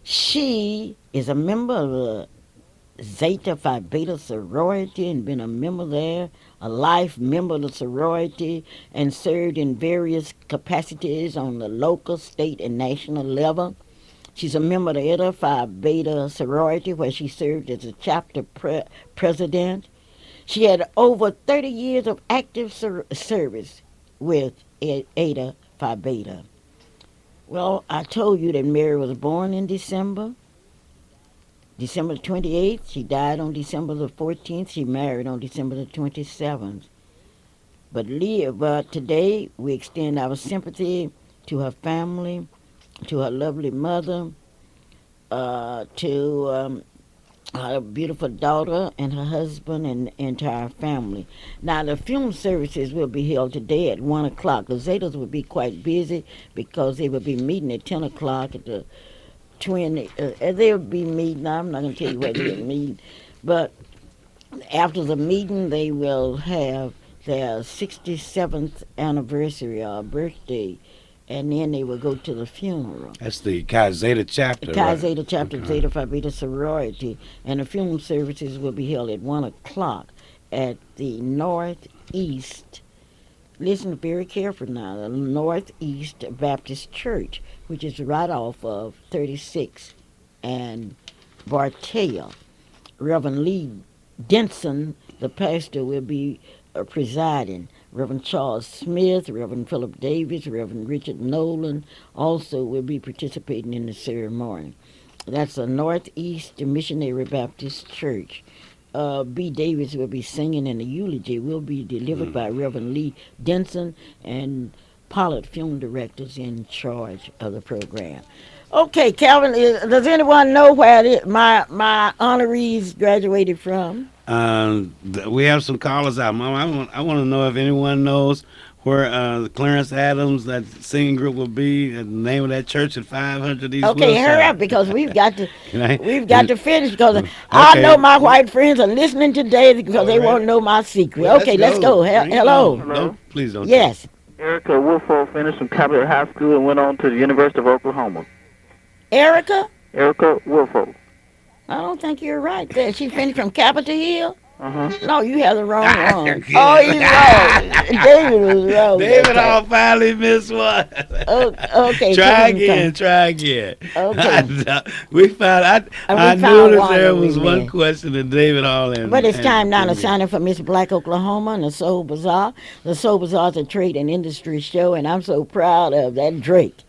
she is a member of the Zeta Phi Beta sorority and been a member there, a life member of the sorority, and served in various capacities on the local, state, and national level. She's a member of the Eta Phi Beta sorority, where she served as a chapter president. She had over 30 years of active service with Eta Phi Beta. Well, I told you that Mary was born in December 28th. She died on December the 14th. She married on December the 27th. But today we extend our sympathy to her family, to her lovely mother, to her beautiful daughter and her husband and entire family. Now, the funeral services will be held today at 1 o'clock. The Zetas will be quite busy because they will be meeting at 10 o'clock at the they'll be meeting. I'm not going to tell you where they're meeting, but after the meeting, they will have their 67th anniversary or birthday, and then they will go to the funeral. That's the Chi Zeta chapter. The Chi right? Zeta chapter, Okay. Zeta Phi Beta sorority, and the funeral services will be held at 1 o'clock at the Northeast. Listen very carefully now. The Northeast Baptist Church, which is right off of 36 and Bartell. Reverend Lee Denson, the pastor, will be presiding. Reverend Charles Smith, Reverend Philip Davis, Reverend Richard Nolan also will be participating in the ceremony. That's the Northeast Missionary Baptist Church. B. Davis will be singing, and the eulogy will be delivered by Reverend Lee Denson, and Pollard Film Directors in charge of the program. Okay, Calvin, does anyone know where my honorees graduated from? We have some callers out, Mom. I want to know if anyone knows where the Clarence Adams, that singing group, will be. The name of that church at 500 East Okay, Wilshire. hurry up because we've got to we've got to finish because Okay. I know my white friends are listening today because they won't know my secret. Well, Okay, let's go. Bring it Hello. on. Please don't. Yes. Erica Woolfolk finished from Capitol High School and went on to the University of Oklahoma. Erica? Erica Woolfolk. I don't think you're right there. She finished from Capitol Hill? Uh-huh. No, you have the wrong one. Oh, he's wrong. David was wrong. David all finally missed one. Okay. Try again. Okay. We found. I found knew that one there of was them one there. question that David all in. But it's time now to sign up for Miss Black Oklahoma and the Soul Bazaar. The Soul Bazaar is a trade and industry show, and I'm so proud of that Drake.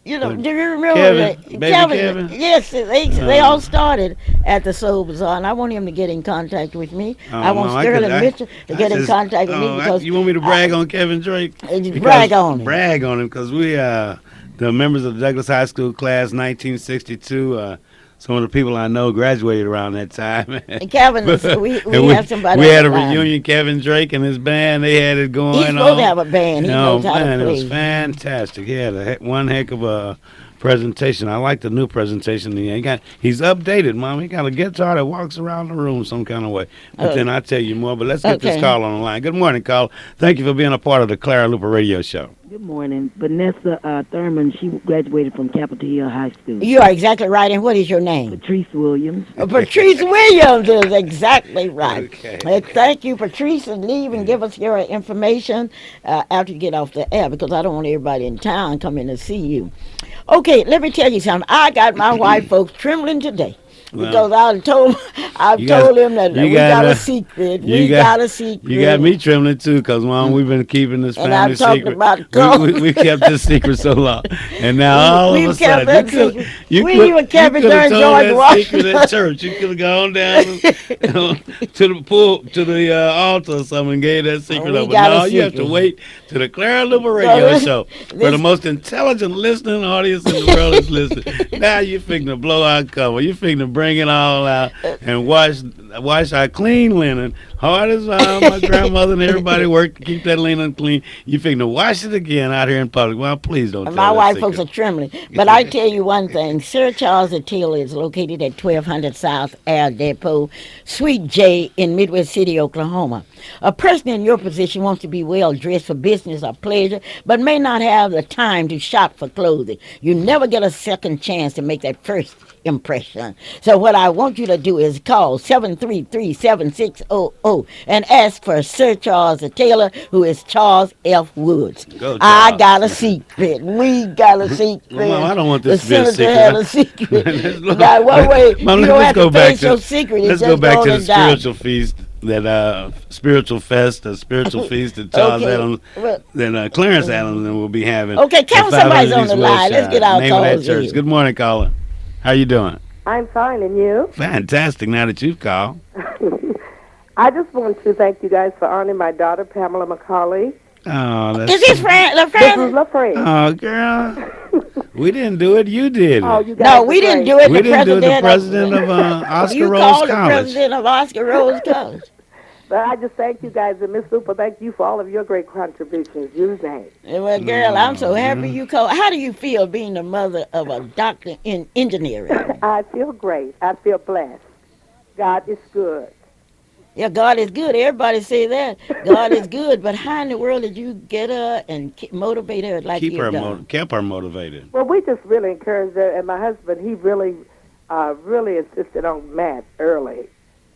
You know, do you remember Kevin, baby Kevin? Yes, they all started at the Soul Bazaar, and I want him to get in contact with me. I want Sterling Mitchell to get in contact with me because you want me to brag on Kevin Drake? Brag on him. Brag on him because we, the members of the Douglas High School class 1962. Some of the people I know graduated around that time. And Kevin, we have somebody. We had a reunion. Kevin Drake and his band. They had it going on. He's supposed to have a band. He knows how to play. It was fantastic. He had one heck of a presentation. I like the new presentation. He's updated, Mom. He got a guitar that walks around the room some kind of way. But then I'll tell you more. But let's get this call on the line. Good morning, caller. Thank you for being a part of the Clara Luper Radio Show. Good morning. Vanessa Thurman, she graduated from Capitol Hill High School. You are exactly right. And what is your name? Patrice Williams. Patrice Williams is exactly right. Okay. Thank you, Patrice, and leave and give us your information after you get off the air because I don't want everybody in town coming to see you. Okay, let me tell you something. I got my white folks trembling today. Because I've told him that we got a secret. We got a secret. You got me trembling too, because Mom, we've been keeping this family secret. We kept this secret so long, and now all of a sudden you could have told that secret at church. You could have gone down to the altar or something and gave that secret up. But no, you have to wait to the Clara Luper Radio Show where the most intelligent listening audience in the world is listening. Now you're fixing to blow our cover. You're fixing to bring it all out and wash our clean linen. Hard as my grandmother and everybody worked to keep that linen clean. You fixing to wash it again out here in public. Well, please don't tell my white secret. folks are trembling. But I tell you one thing. Sir Charles Attila is located at 1200 South Air Depot, Suite J in Midwest City, Oklahoma. A person in your position wants to be well dressed for business or pleasure, but may not have the time to shop for clothing. You never get a second chance to make that first impression. So what I want you to do is call 733-7600 and ask for Sir Charles Taylor, who is Charles F. Woods. Go, I got a secret. We got a secret. Mom, I don't want this the to be a senator secret. had a secret. Now, one way, Mom, you don't have to face your secret. Let's go back to the spiritual feast. That spiritual fest, the spiritual feast that Charles Adams, that Clarence Adams will be having. Okay, count somebody's on the line. Let's get our name of that calls church. in. Good morning, caller. How you doing? I'm fine, and you? Fantastic. Now that you've called. I just want to thank you guys for honoring my daughter, Pamela McCauley. Oh, that's Is this friend? This is LaFriend. Oh, girl. We didn't do it. You did it. Oh, you guys No, we didn't do it. We didn't do it. The president of Oscar you Rose called College. the president of Oscar Rose College. But I just thank you guys, and Miss Luper, thank you for all of your great contributions. You're nice. Well, girl, I'm so happy you called. How do you feel being the mother of a doctor in engineering? I feel great. I feel blessed. God is good. Yeah, God is good. Everybody say that. God is good. But how in the world did you get her and motivate her like you've done? Kept her motivated. Well, we just really encouraged her, and my husband, he really insisted on math early,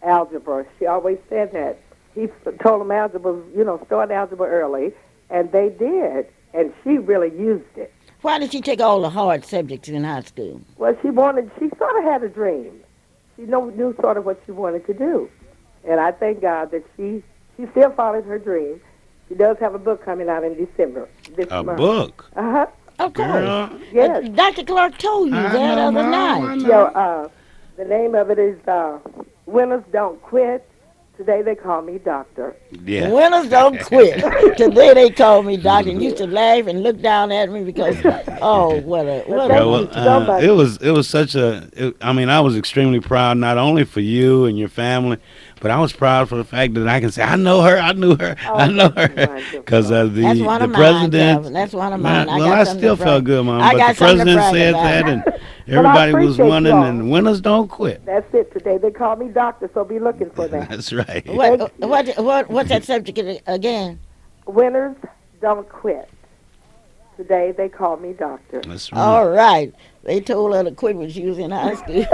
algebra. She always said that. He told them algebra, start algebra early, and they did, and she really used it. Why did she take all the hard subjects in high school? Well, she sort of had a dream. She knew sort of what she wanted to do. And I thank God that she still followed her dream. She does have a book coming out in December. A book? Uh-huh. Of course. Yes. Dr. Clark told you that other night. The name of it is Winners Don't Quit, Today they call me doctor. Yeah. Winners don't quit. Today they call me doctor and used to laugh and look down at me because, oh, what a Yeah, well, it was such I mean, I was extremely proud not only for you and your family, but I was proud for the fact that I can say I know her, I knew her, I know her, because That's one the of mine, president. Calvin. That's one of mine. Well, I still felt good, Mom. I But got the something to president brag said about. that, and Well, I everybody was appreciate you winning, all. and winners don't quit. That's it. Today they call me doctor, so be looking for that. That's right. What's that subject again? Winners don't quit. Today they call me doctor. That's right. All right. They told her to quit when she was in high school.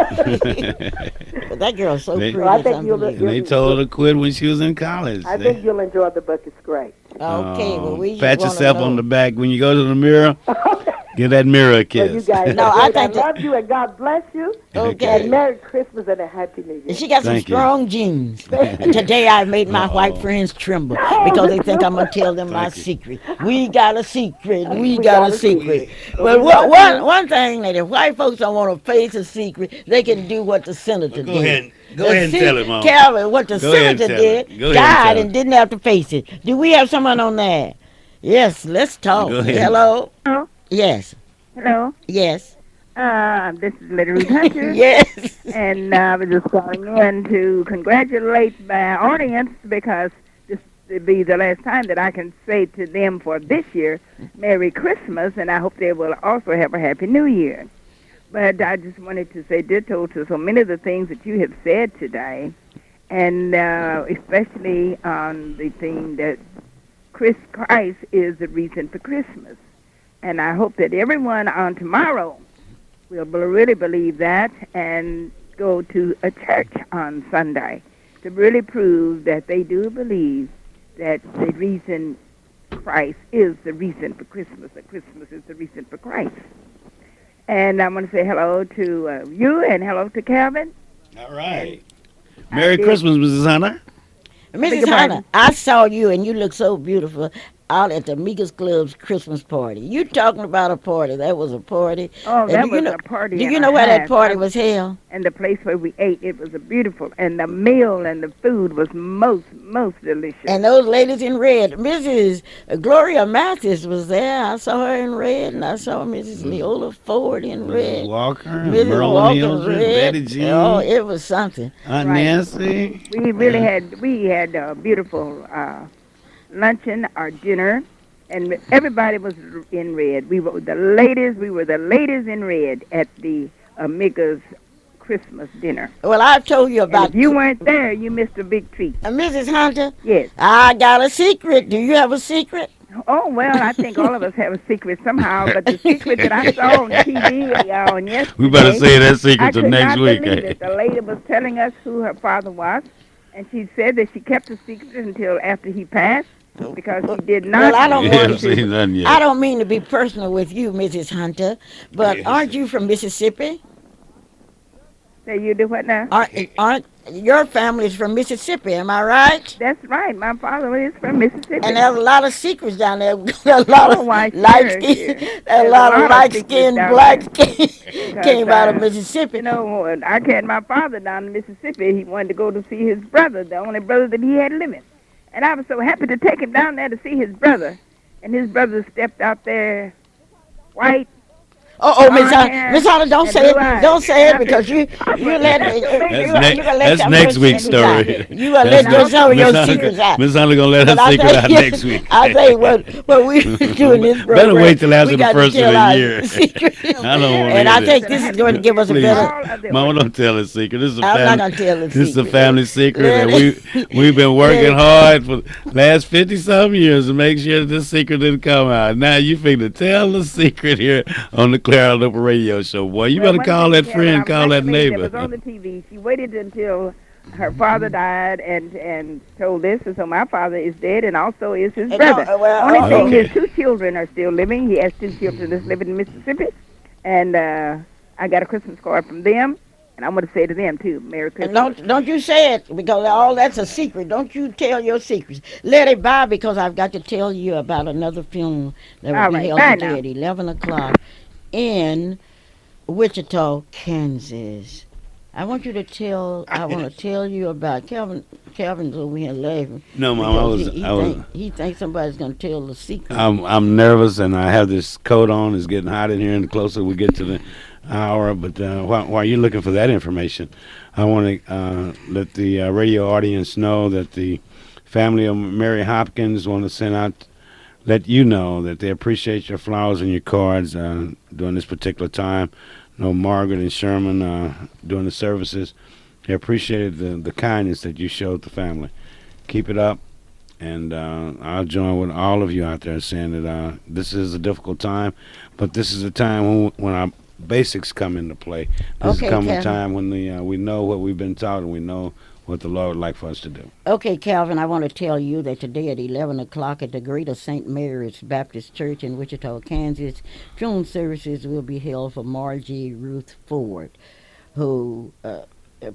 But that girl's so pretty. Well, I think And they told her to quit when she was in college. I think you'll enjoy the book. It's great. Okay, well, we just pat wanna yourself know. on the back when you go to the mirror. Give that mirror a kiss. Well, you guys, No, I think love you and God bless you. Okay. And Merry Christmas and a Happy New Year. She got some Thank you. strong genes. And today I made my white friends tremble because they think I'm going to tell them my secret. We got a secret. We got a secret. But one thing that if white folks don't want to face a secret, they can do what the senator Go did. ahead. Go ahead and tell it, Mom. Calvin, what the Go ahead and senator tell it. did, Go ahead and died tell and it. didn't have to face it. Do we have someone on there? Yes, let's talk. Go ahead. Hello? Hello? Yes. Hello? Yes. This is Lady Ruth Hunter. Yes. And I was just calling in to congratulate my audience because this will be the last time that I can say to them for this year, Merry Christmas, and I hope they will also have a Happy New Year. But I just wanted to say ditto to so many of the things that you have said today, and especially on the thing that Christ is the reason for Christmas. And I hope that everyone on tomorrow will really believe that and go to a church on Sunday to really prove that they do believe that the reason Christ is the reason for Christmas, that Christmas is the reason for Christ. And I want to say hello to you and hello to Calvin. All right. Merry Christmas, Mrs. Hunter. Mrs. Hunter, I saw you and you look so beautiful out at the Amigos Club's Christmas party. You talking about a party. That was a party. Oh, that And was a party. Do and you a know where that half. party was held? And the place where we ate, it was a beautiful, and the meal and the food was most delicious. And those ladies in red. Mrs. Gloria Mathis was there. I saw her in red, and I saw Mrs. Leola Ford in red. Mrs. Walker, Mrs. Merlin Walker Hills, red. Betty Jean. Oh, it was something. Aunt Right. Nancy. We really had a beautiful luncheon or dinner, and everybody was in red. We were the ladies in red at the Amigos Christmas dinner. Well, I've told you And about. if you weren't there, you missed a big treat. Mrs. Hunter, Yes. I got a secret. Do you have a secret? Oh, well, I think all of us have a secret somehow, but the secret that I saw on TV on yesterday... We better say that secret I till could next not week. believe it. The lady was telling us who her father was, and she said that she kept the secret until after he passed, because she did not... Well, I don't You want haven't to. seen nothing yet. I don't mean to be personal with you, Mrs. Hunter, but aren't you from Mississippi? Say you do what now? Aren't your family's from Mississippi? Am I right? That's right. My father is from Mississippi. And there's a lot of secrets down there. a lot of why, light sure, skin, sure. a There's lot of light secrets skin, down black there. skin came out of Because, Mississippi. You know, I carried my father down to Mississippi. He wanted to go to see his brother, the only brother that he had living. And I was so happy to take him down there to see his brother. And his brother stepped out there white. Oh, Miss Miss Hunter, don't say it. Don't say it because you let That's next week's story. You gonna let some of your secrets out. Miss Hunter gonna let her But I secret think- out next week. I think what we doing this program. Better wait till after we the got to first of tell the our year. secret. I don't want to And hear I think this is going to give us a Please. better. Mama, don't tell a secret. This is a I'm family. not gonna tell the This is a secret. family secret, Let and we've been working hard for the last 50-some years to make sure that this secret didn't come out. Now you figure tell the secret here on the Clara Luper Radio Show, boy. You better call that friend, call that It neighbor. was on the TV. She waited until her father died and told this. And so my father is dead and also is his And brother. Only thing okay. is 2 children are still living. He has 2 children that's living in Mississippi. And I got a Christmas card from them. And I'm going to say to them, too, Merry And Christmas. don't you say it because all that's a secret. Don't you tell your secrets. Let it by because I've got to tell you about another funeral that will All be right, held bye today now. at 11 o'clock in Wichita, Kansas. I want you to tell. I want to tell you about Calvin. Calvin's over here laughing. No, Mom, because he thinks somebody's gonna tell the secret. I'm nervous, and I have this coat on. It's getting hot in here, and the closer we get to the hour. But while you're looking for that information, I want to let the radio audience know that the family of Mary Hopkins want to send out, let you know that they appreciate your flowers and your cards during this particular time. No, Margaret and Sherman during the services, they appreciated the kindness that you showed the family. Keep it up, and I'll join with all of you out there saying that this is a difficult time, but this is a time when our basics come into play. This is coming a time when we know what we've been taught, and we know what the Lord would like for us to do. Okay, Calvin, I want to tell you that today at 11 o'clock at the Greater St. Mary's Baptist Church in Wichita, Kansas, funeral services will be held for Margie Ruth Ford, who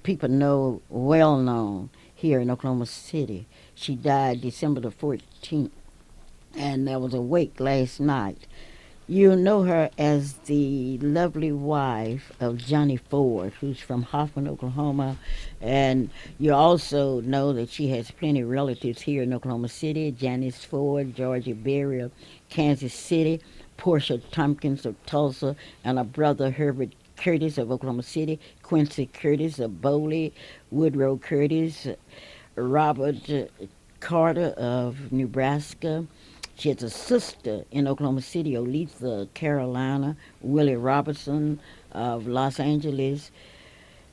people know, well known here in Oklahoma City. She died December the 14th, and there was a wake last night. You know her as the lovely wife of Johnny Ford, who's from Hoffman, Oklahoma. And you also know that she has plenty of relatives here in Oklahoma City. Janice Ford, Georgia Berry of Kansas City, Portia Tompkins of Tulsa, and her brother Herbert Curtis of Oklahoma City, Quincy Curtis of Bowley, Woodrow Curtis, Robert Carter of Nebraska. She has a sister in Oklahoma City, Olitha, Carolina, Willie Robertson of Los Angeles.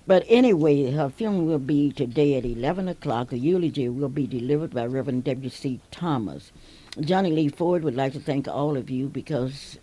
But anyway, her funeral will be today at 11 o'clock. The eulogy will be delivered by Reverend W.C. Thomas. Johnny Lee Ford would like to thank all of you because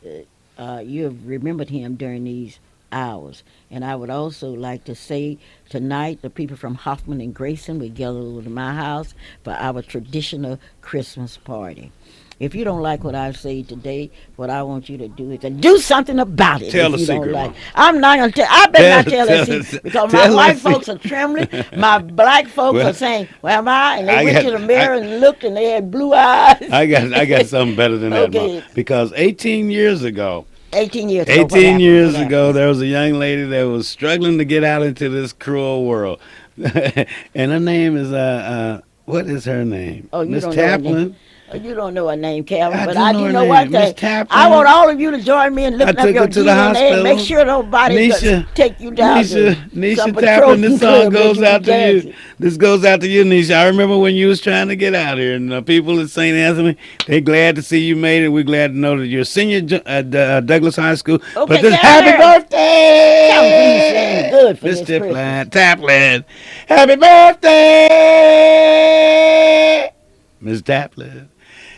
you have remembered him during these hours. And I would also like to say tonight the people from Hoffman and Grayson will gather at my house for our traditional Christmas party. If you don't like what I say today, what I want you to do is to do something about it. Tell the secret, Mom. I'm not going to tell. I better not tell that secret because my white folks are trembling. My black folks are saying, "Well, am I?" And they went to the mirror and looked, and they had blue eyes. I got something better than that, Mom. Because 18 years ago, 18 years ago, there was a young lady that was struggling to get out into this cruel world, and her name is what is her name? Oh, Miss Taplin. You don't know her name, Calvin, but I do know one thing. I want all of you to join me in looking up your DNA and make sure nobody take you down Nisha Taplin, this song goes out to you. This goes out to you, Nisha. I remember when you was trying to get out here, and people at St. Anthony, they're glad to see you made it. We're glad to know that you're a senior at Douglas High School. Okay, but this happy birthday! Calvin, please sing good for Miss this Christmas. Taplin. Happy birthday! Miss Taplin.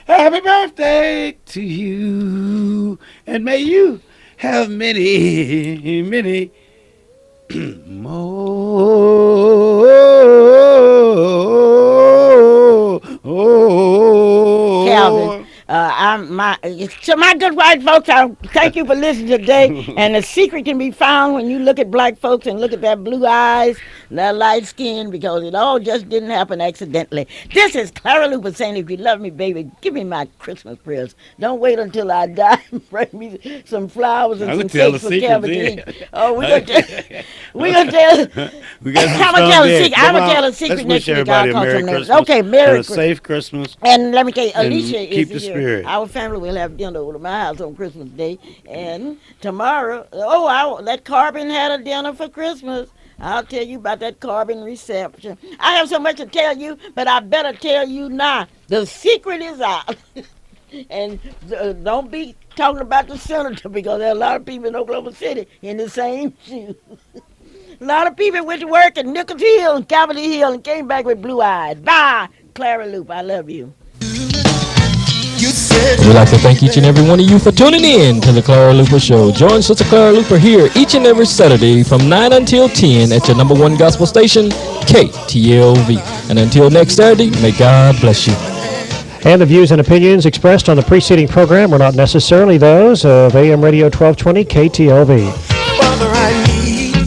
Happy birthday to you, and may you have many, many more. Calvin, to my good white folks, I thank you for listening today. And the secret can be found when you look at black folks and look at their blue eyes, their light skin, because it all just didn't happen accidentally. This is Clara Luper saying, if you love me, baby, give me my Christmas prayers. Don't wait until I die and bring me some flowers and some cakes for Calvin to eat. Oh, we're going to tell. I'm going to tell a secret next week. Everybody a Merry Christmas. Okay, Merry Christmas. A safe Christmas. And let me tell you, Alicia keep is the here. Spirit. Our family will have dinner over to my house on Christmas Day. And tomorrow, that Carbon had a dinner for Christmas. I'll tell you about that Carbon reception. I have so much to tell you, but I better tell you now. The secret is out. And don't be talking about the senator because there are a lot of people in Oklahoma City in the same shoes. A lot of people went to work at Nichols Hill and Capitol Hill and came back with blue eyes. Bye, Clara Lupe. I love you. We'd like to thank each and every one of you for tuning in to the Clara Luper Show. Join Sister Clara Luper here each and every Saturday from 9 until 10 at your number one gospel station, KTLV. And until next Saturday, may God bless you. And the views and opinions expressed on the preceding program were not necessarily those of AM Radio 1220 KTLV. Father, I need